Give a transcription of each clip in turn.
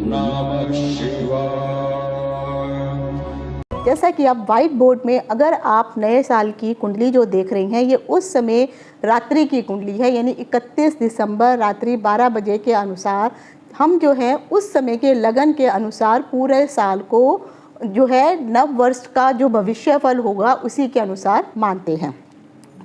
नमः शिवाय। जैसा कि आप व्हाइट बोर्ड में अगर आप नए साल की कुंडली जो देख रही हैं, ये उस समय रात्रि की कुंडली है, यानी 31 दिसंबर रात्रि 12 बजे के अनुसार हम जो है उस समय के लगन के अनुसार पूरे साल को जो है नव वर्ष का जो भविष्य फल होगा उसी के अनुसार मानते हैं।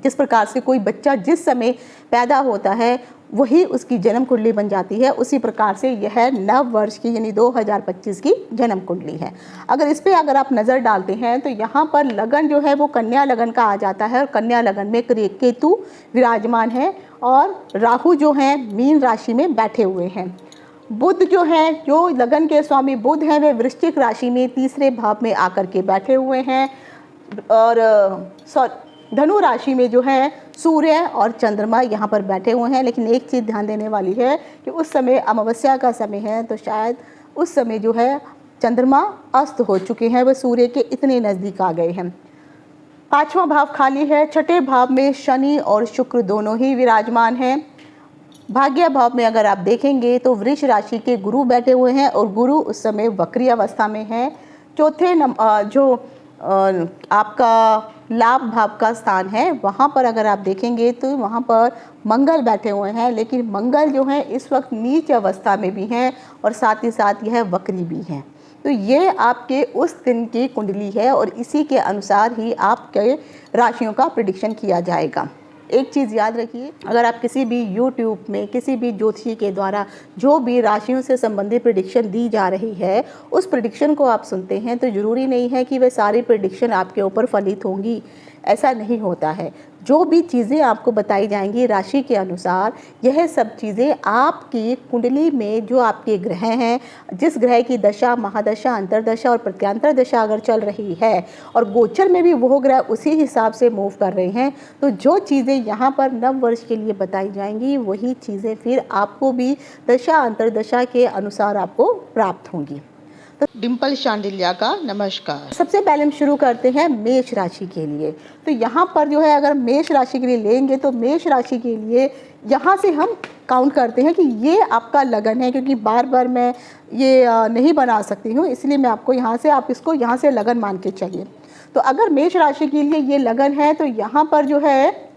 जिस प्रकार से कोई बच्चा जिस समय पैदा होता है वही उसकी जन्म कुंडली बन जाती है, उसी प्रकार से यह नव वर्ष की यानी 2025 की जन्म कुंडली है। अगर इस पे अगर आप नज़र डालते हैं तो यहाँ पर लगन जो है वो कन्या लगन का आ जाता है और कन्या लगन में केतु विराजमान है और राहु जो है मीन राशि में बैठे हुए हैं। बुध जो है, जो लगन के स्वामी बुध हैं, वे वृश्चिक राशि में तीसरे भाव में आकर के बैठे हुए हैं और धनु राशि में जो है सूर्य और चंद्रमा यहाँ पर बैठे हुए हैं। लेकिन एक चीज़ ध्यान देने वाली है कि उस समय अमावस्या का समय है, तो शायद उस समय जो है चंद्रमा अस्त हो चुके हैं, वह सूर्य के इतने नज़दीक आ गए हैं। पांचवा भाव खाली है। छठे भाव में शनि और शुक्र दोनों ही विराजमान हैं। भाग्य भाव में अगर आप देखेंगे तो वृष राशि के गुरु बैठे हुए हैं और गुरु उस समय वक्री अवस्था में है। चौथे जो आपका लाभ भाव का स्थान है, वहाँ पर अगर आप देखेंगे तो वहाँ पर मंगल बैठे हुए हैं, लेकिन मंगल जो है इस वक्त नीच अवस्था में भी हैं और साथ ही साथ यह वक्री भी हैं। तो ये आपके उस दिन की कुंडली है और इसी के अनुसार ही आपके राशियों का प्रेडिक्शन किया जाएगा। एक चीज़ याद रखिए, अगर आप किसी भी YouTube में किसी भी ज्योतिषी के द्वारा जो भी राशियों से संबंधित प्रेडिक्शन दी जा रही है, उस प्रेडिक्शन को आप सुनते हैं तो ज़रूरी नहीं है कि वह सारी प्रेडिक्शन आपके ऊपर फलित होंगी, ऐसा नहीं होता है। जो भी चीज़ें आपको बताई जाएंगी राशि के अनुसार, यह सब चीज़ें आपकी कुंडली में जो आपके ग्रह हैं, जिस ग्रह की दशा, महादशा, अंतरदशा और प्रत्यांतर दशा अगर चल रही है और गोचर में भी वो ग्रह उसी हिसाब से मूव कर रहे हैं, तो जो चीज़ें यहाँ पर नव वर्ष के लिए बताई जाएंगी वही चीज़ें फिर आपको भी दशा अंतरदशा के अनुसार आपको प्राप्त होंगी। तो डिम्पल शांडिल्या का नमस्कार। सबसे पहले हम शुरू करते हैं मेष राशि के लिए। तो यहाँ पर जो है अगर मेष राशि के लिए लेंगे तो मेष राशि के लिए यहाँ से हम काउंट करते हैं कि ये आपका लगन है, क्योंकि बार बार मैं ये नहीं बना सकती हूँ, इसलिए मैं आपको यहाँ से, आप इसको यहाँ से लगन मान के चलिए। तो अगर मेष राशि के लिए ये लगन है तो यहाँ पर जो है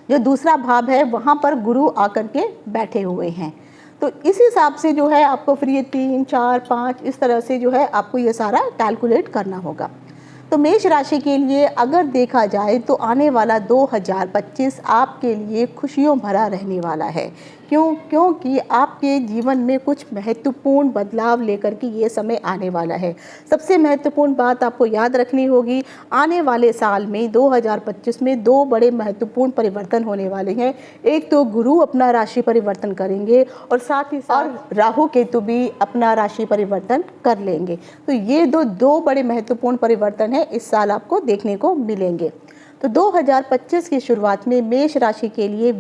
जो दूसरा भाव है वहाँ पर गुरु आकर के बैठे हुए हैं। तो इस हिसाब से जो है आपको फिर ये 3, 4, 5 इस तरह से जो है आपको ये सारा कैलकुलेट करना होगा। तो मेष राशि के लिए अगर देखा जाए तो आने वाला 2025 आपके लिए खुशियों भरा रहने वाला है। क्योंकि आपके जीवन में कुछ महत्वपूर्ण बदलाव लेकर के ये समय आने वाला है। सबसे महत्वपूर्ण बात आपको याद रखनी होगी, आने वाले साल में 2025 में 2 बड़े महत्वपूर्ण परिवर्तन होने वाले हैं। एक तो गुरु अपना राशि परिवर्तन करेंगे और साथ ही साथ राहु केतु भी अपना राशि परिवर्तन कर लेंगे। तो ये दो बड़े महत्वपूर्ण परिवर्तन हैं इस साल आपको देखने को मिलेंगे। तो 2025 की शुरुआत में मेष राशि के लिए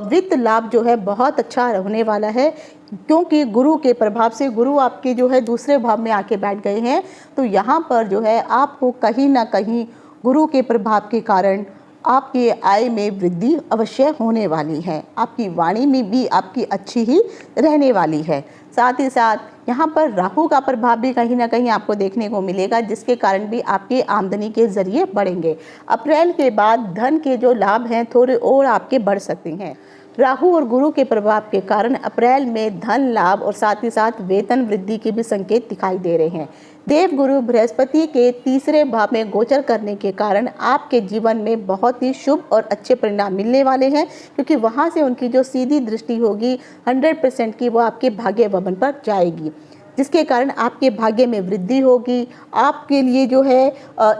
वित्त लाभ जो है बहुत अच्छा होने वाला है, क्योंकि गुरु के प्रभाव से गुरु आपके जो है दूसरे भाव में आके बैठ गए हैं। तो यहाँ पर जो है आपको कहीं ना कहीं गुरु के प्रभाव के कारण आपके आय में वृद्धि अवश्य होने वाली है। आपकी वाणी में भी आपकी अच्छी ही रहने वाली है। साथ ही साथ यहाँ पर राहु का प्रभाव भी कहीं ना कहीं आपको देखने को मिलेगा, जिसके कारण भी आपके आमदनी के जरिए बढ़ेंगे। अप्रैल के बाद धन के जो लाभ हैं थोड़े और आपके बढ़ सकते हैं। राहु और गुरु के प्रभाव के कारण अप्रैल में धन लाभ और साथ ही साथ वेतन वृद्धि के भी संकेत दिखाई दे रहे हैं। देवगुरु बृहस्पति के तीसरे भाव में गोचर करने के कारण आपके जीवन में बहुत ही शुभ और अच्छे परिणाम मिलने वाले हैं, क्योंकि वहां से उनकी जो सीधी दृष्टि होगी 100% की वो आपके भाग्य भवन पर जाएगी, जिसके कारण आपके भाग्य में वृद्धि होगी। आपके लिए जो है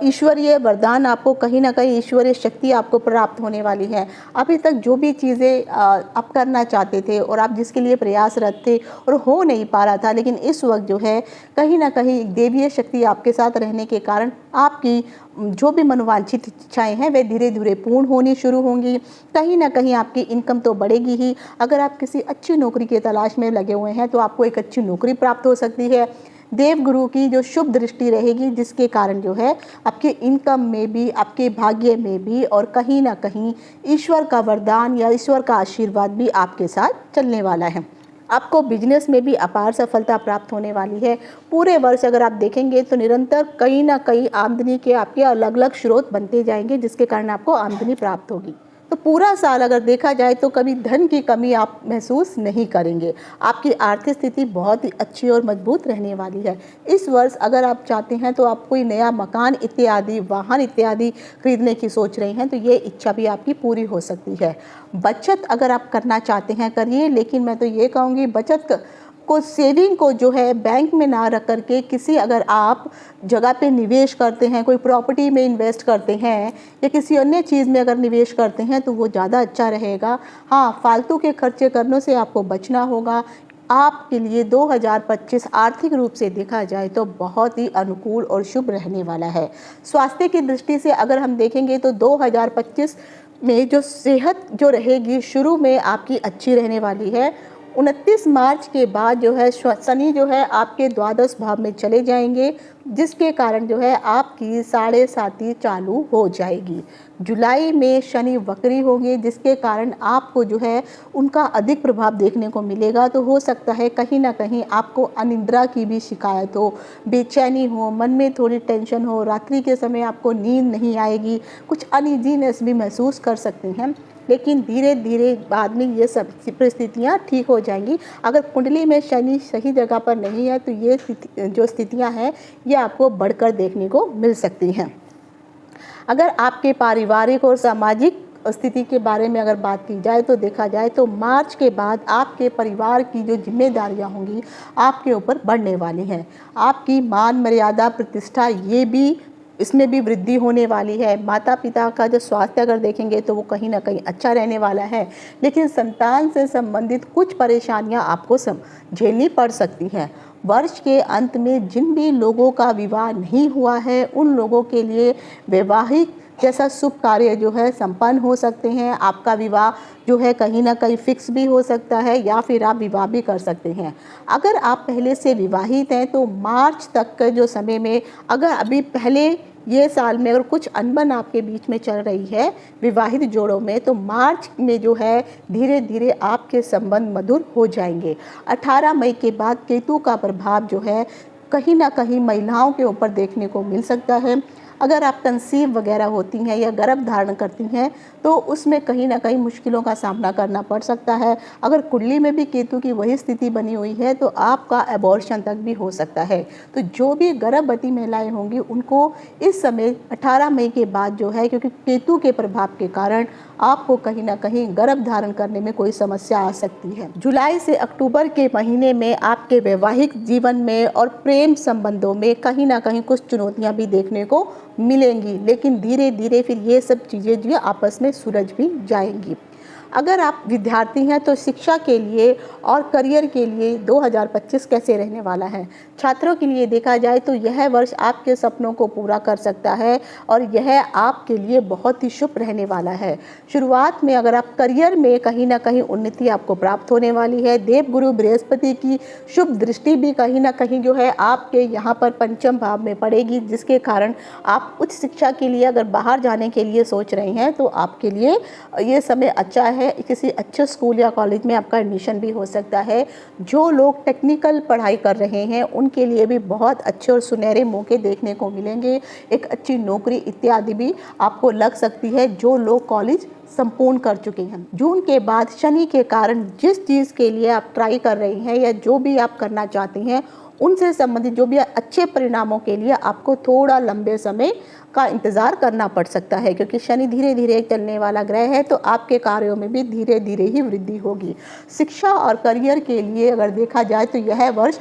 ईश्वरीय वरदान, आपको कहीं ना कहीं ईश्वरीय शक्ति आपको प्राप्त होने वाली है। अभी तक जो भी चीज़ें आप करना चाहते थे और आप जिसके लिए प्रयासरत थे और हो नहीं पा रहा था, लेकिन इस वक्त जो है कहीं ना कहीं देवीय शक्ति आपके साथ रहने के कारण आपकी जो भी मनोवांछित इच्छाएं हैं वे धीरे धीरे पूर्ण होनी शुरू होंगी। कहीं ना कहीं आपकी इनकम तो बढ़ेगी ही। अगर आप किसी अच्छी नौकरी की तलाश में लगे हुए हैं तो आपको एक अच्छी नौकरी प्राप्त हो सकती है। देवगुरु की जो शुभ दृष्टि रहेगी, जिसके कारण जो है आपके इनकम में भी, आपके भाग्य में भी और कहीं ना कहीं ईश्वर का वरदान या ईश्वर का आशीर्वाद भी आपके साथ चलने वाला है। आपको बिजनेस में भी अपार सफलता प्राप्त होने वाली है। पूरे वर्ष अगर आप देखेंगे तो निरंतर कहीं ना कहीं आमदनी के आपके अलग अलग स्रोत बनते जाएंगे, जिसके कारण आपको आमदनी प्राप्त होगी। तो पूरा साल अगर देखा जाए तो कभी धन की कमी आप महसूस नहीं करेंगे। आपकी आर्थिक स्थिति बहुत ही अच्छी और मजबूत रहने वाली है। इस वर्ष अगर आप चाहते हैं तो आप कोई नया मकान इत्यादि, वाहन इत्यादि खरीदने की सोच रहे हैं तो ये इच्छा भी आपकी पूरी हो सकती है। बचत अगर आप करना चाहते हैं करिए, लेकिन मैं तो ये कहूँगी बचत को, सेविंग को जो है बैंक में ना रख करके किसी अगर आप जगह पे निवेश करते हैं, कोई प्रॉपर्टी में इन्वेस्ट करते हैं या किसी अन्य चीज़ में अगर निवेश करते हैं तो वो ज़्यादा अच्छा रहेगा। हाँ, फालतू के खर्चे करने से आपको बचना होगा। आपके लिए 2025 आर्थिक रूप से देखा जाए तो बहुत ही अनुकूल और शुभ रहने वाला है। स्वास्थ्य की दृष्टि से अगर हम देखेंगे तो 2025 में जो सेहत जो रहेगी शुरू में आपकी अच्छी रहने वाली है। 29 मार्च के बाद जो है शनि जो है आपके द्वादश भाव में चले जाएंगे, जिसके कारण जो है आपकी साढ़े साती चालू हो जाएगी। जुलाई में शनि वक्री होंगे, जिसके कारण आपको जो है उनका अधिक प्रभाव देखने को मिलेगा। तो हो सकता है कहीं ना कहीं आपको अनिद्रा की भी शिकायत हो, बेचैनी हो, मन में थोड़ी टेंशन हो, रात्रि के समय आपको नींद नहीं आएगी, कुछ अनईजीनेस भी महसूस कर सकते हैं। लेकिन धीरे धीरे बाद में ये सब परिस्थितियाँ ठीक हो जाएंगी। अगर कुंडली में शनि सही जगह पर नहीं है तो ये जो स्थितियाँ हैं ये आपको बढ़कर देखने को मिल सकती हैं। अगर आपके पारिवारिक और सामाजिक स्थिति के बारे में अगर बात की जाए तो देखा जाए तो मार्च के बाद आपके परिवार की जो जिम्मेदारियां होंगी आपके ऊपर बढ़ने वाली हैं। आपकी मान मर्यादा प्रतिष्ठा ये भी, इसमें भी वृद्धि होने वाली है। माता पिता का जो स्वास्थ्य अगर देखेंगे तो वो कहीं ना कहीं अच्छा रहने वाला है, लेकिन संतान से संबंधित कुछ परेशानियां आपको झेलनी पड़ सकती हैं। वर्ष के अंत में जिन भी लोगों का विवाह नहीं हुआ है उन लोगों के लिए वैवाहिक जैसा शुभ कार्य जो है संपन्न हो सकते हैं। आपका विवाह जो है कहीं ना कहीं फिक्स भी हो सकता है या फिर आप विवाह भी कर सकते हैं। अगर आप पहले से विवाहित हैं तो मार्च तक के जो समय में, अगर अभी पहले ये साल में अगर कुछ अनबन आपके बीच में चल रही है विवाहित जोड़ों में, तो मार्च में जो है धीरे धीरे आपके संबंध मधुर हो जाएंगे। 18 मई के बाद केतु का प्रभाव जो है कहीं ना कहीं महिलाओं के ऊपर देखने को मिल सकता है। अगर आप कंसीव वगैरह होती हैं या गर्भ धारण करती हैं तो उसमें कहीं ना कहीं मुश्किलों का सामना करना पड़ सकता है। अगर कुंडली में भी केतु की वही स्थिति बनी हुई है तो आपका एबॉर्शन तक भी हो सकता है। तो जो भी गर्भवती महिलाएं होंगी उनको इस समय 18 मई के बाद जो है, क्योंकि केतु के प्रभाव के कारण आपको कहीं ना कहीं गर्भ धारण करने में कोई समस्या आ सकती है। जुलाई से अक्टूबर के महीने में आपके वैवाहिक जीवन में और प्रेम संबंधों में कहीं ना कहीं कुछ चुनौतियां भी देखने को मिलेंगी, लेकिन धीरे धीरे फिर ये सब चीज़ें जो आपस में सुलझ भी जाएंगी। अगर आप विद्यार्थी हैं तो शिक्षा के लिए और करियर के लिए 2025 कैसे रहने वाला है। छात्रों के लिए देखा जाए तो यह वर्ष आपके सपनों को पूरा कर सकता है और यह आपके लिए बहुत ही शुभ रहने वाला है। शुरुआत में अगर आप करियर में कहीं ना कहीं उन्नति आपको प्राप्त होने वाली है। देवगुरु बृहस्पति की शुभ दृष्टि भी कहीं ना कहीं जो है आपके यहाँ पर पंचम भाव में पड़ेगी, जिसके कारण आप उच्च शिक्षा के लिए अगर बाहर जाने के लिए सोच रहे हैं तो आपके लिए ये समय अच्छा है। किसी अच्छे स्कूल या कॉलेज में आपका एडमिशन भी हो सकता है। जो लोग टेक्निकल पढ़ाई कर रहे हैं उनके लिए भी बहुत अच्छे और सुनहरे मौके देखने को मिलेंगे। एक अच्छी नौकरी इत्यादि भी आपको लग सकती है जो लोग कॉलेज संपूर्ण कर चुके हैं। जून के बाद शनि के कारण जिस चीज़ के लिए आप ट्राई कर रहे हैं या जो भी आप करना चाहते हैं उनसे संबंधित जो भी अच्छे परिणामों के लिए आपको थोड़ा लंबे समय का इंतज़ार करना पड़ सकता है, क्योंकि शनि धीरे धीरे चलने वाला ग्रह है तो आपके कार्यों में भी धीरे धीरे ही वृद्धि होगी। शिक्षा और करियर के लिए अगर देखा जाए तो यह वर्ष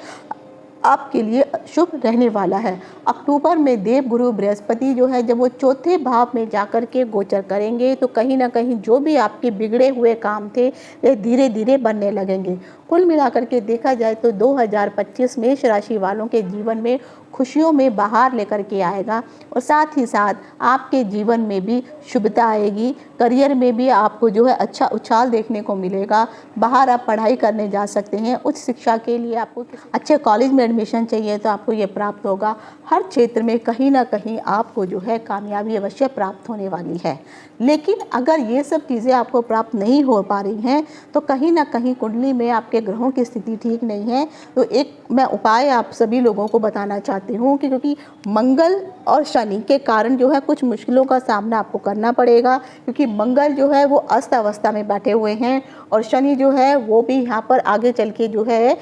आपके लिए शुभ रहने वाला है। अक्टूबर में देवगुरु बृहस्पति जो है जब वो चौथे भाव में जाकर के गोचर करेंगे तो कहीं ना कहीं जो भी आपके बिगड़े हुए काम थे वे धीरे धीरे बनने लगेंगे। कुल मिलाकर के देखा जाए तो 2025 मेष राशि वालों के जीवन में खुशियों में बाहर लेकर के आएगा और साथ ही साथ आपके जीवन में भी शुभता आएगी। करियर में भी आपको जो है अच्छा उछाल देखने को मिलेगा। बाहर आप पढ़ाई करने जा सकते हैं। उच्च शिक्षा के लिए आपको अच्छे कॉलेज में एडमिशन चाहिए तो आपको ये प्राप्त होगा। हर क्षेत्र में कहीं ना कहीं आपको जो है कामयाबी अवश्य प्राप्त होने वाली है। लेकिन अगर ये सब चीज़ें आपको प्राप्त नहीं हो पा रही हैं तो कहीं ना कहीं कुंडली में आपके ग्रहों की स्थिति ठीक नहीं है। तो एक मैं उपाय आप सभी लोगों को बताना चाहती हूँ कि क्योंकि मंगल और शनि के कारण जो है कुछ मुश्किलों का सामना आपको करना पड़ेगा, क्योंकि मंगल जो है वो अस्त अवस्था में बैठे हुए हैं और शनि जो है वो भी यहाँ पर आगे चल के जो है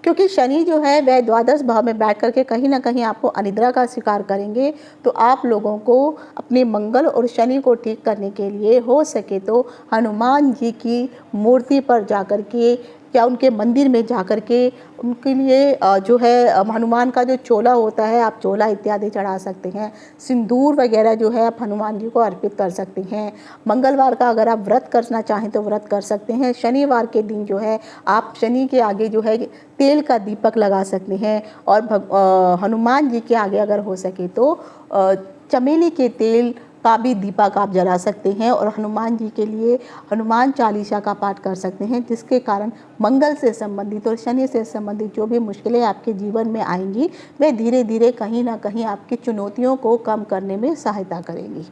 क्योंकि शनि जो है वह द्वादश भाव में बैठ करके कहीं ना कहीं आपको अनिद्रा का शिकार करेंगे। तो आप लोगों को अपने मंगल और शनि को ठीक करने के लिए हो सके तो हनुमान जी की मूर्ति पर जाकर के या उनके मंदिर में जाकर के उनके लिए जो है हनुमान का जो चोला होता है आप चोला इत्यादि चढ़ा सकते हैं। सिंदूर वगैरह जो है आप हनुमान जी को अर्पित कर सकते हैं। मंगलवार का अगर आप व्रत करना चाहें तो व्रत कर सकते हैं। शनिवार के दिन जो है आप शनि के आगे जो है तेल का दीपक लगा सकते हैं और हनुमान जी के आगे अगर हो सके तो चमेली के तेल का भी दीपक आप जला सकते हैं और हनुमान जी के लिए हनुमान चालीसा का पाठ कर सकते हैं, जिसके कारण मंगल से संबंधित और शनि से संबंधित जो भी मुश्किलें आपके जीवन में आएंगी वे धीरे धीरे कहीं ना कहीं आपकी चुनौतियों को कम करने में सहायता करेंगी।